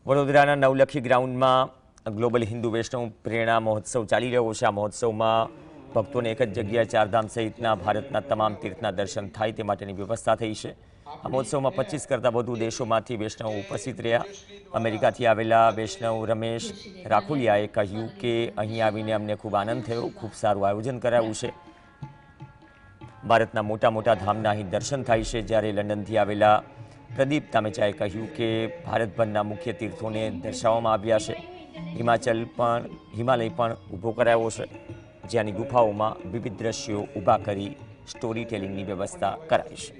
વડોદરાના નવલખી ગ્રાઉન્ડમાં ગ્લોબલ હિન્દુ વૈષ્ણવ પ્રેરણા મહોત્સવ ચાલી રહ્યો છે। આ મહોત્સવમાં ભક્તોને એક જ જગ્યાએ ચારધામ સહિતના ભારતના તમામ તીર્થના દર્શન થાય તે માટેની વ્યવસ્થા થઈ છે। આ મહોત્સવમાં 25 કરતાં વધુ દેશોમાંથી વૈષ્ણવો ઉપસ્થિત રહ્યા। અમેરિકાથી આવેલા વૈષ્ણવ રમેશ રાખુલિયાએ કહ્યું કે અહીં આવીને અમને ખૂબ આનંદ થયો, ખૂબ સારું આયોજન કરાયું છે। ભારતના મોટા મોટા ધામના અહીં દર્શન થાય છે। જ્યારે લંડનથી આવેલા પ્રદીપ તામેચાએ કહ્યું કે ભારતભરના મુખ્ય તીર્થોને દર્શાવવામાં આવ્યા છે। હિમાલય પણ ઊભો કરાયો છે, જ્યાંની ગુફાઓમાં વિવિધ દ્રશ્યો ઊભા કરી સ્ટોરી ટેલિંગની વ્યવસ્થા કરાઈ છે।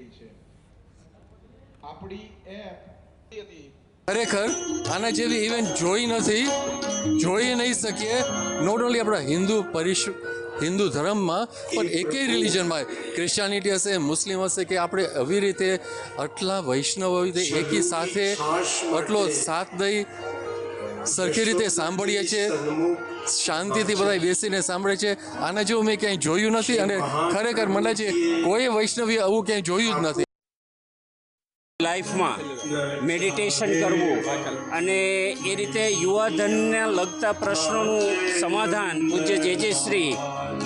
ખરેખર આના જેવી ઇવેન્ટ જોઈ નહીં શકીએ। નોટ ઓનલી આપણા હિન્દુ ધર્મમાં પણ એકેય રિલિજનમાં, ક્રિશ્ચિયાનિટી હશે, મુસ્લિમ હશે, કે આપણે આવી રીતે આટલા વૈષ્ણવ એકી સાથે આટલો સાથ દઈ સરખી રીતે સાંભળીએ છીએ, શાંતિથી બધા બેસીને સાંભળે છે। આના જેવું મેં ક્યાંય જોયું નથી અને ખરેખર મને છે કોઈ વૈષ્ણવીએ આવું ક્યાંય જોયું જ નથી। લાઈફમાં મેડિટેશન કરવું અને એ રીતે યુવાધનને લગતા પ્રશ્નોનું સમાધાન પૂજ્ય જે શ્રી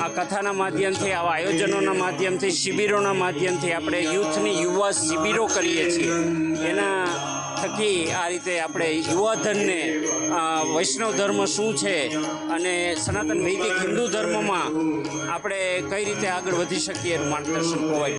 આ કથાના માધ્યમથી, આવા આયોજનોના માધ્યમથી, શિબિરોના માધ્યમથી આપણે યુવા શિબિરો કરીએ છીએ। એના થકી આ રીતે આપણે યુવાધનને વૈષ્ણવ ધર્મ શું છે અને સનાતન વૈદિક હિન્દુ ધર્મમાં આપણે કઈ રીતે આગળ વધી શકીએ એનું માર્ગદર્શન પ્રોવાઈડ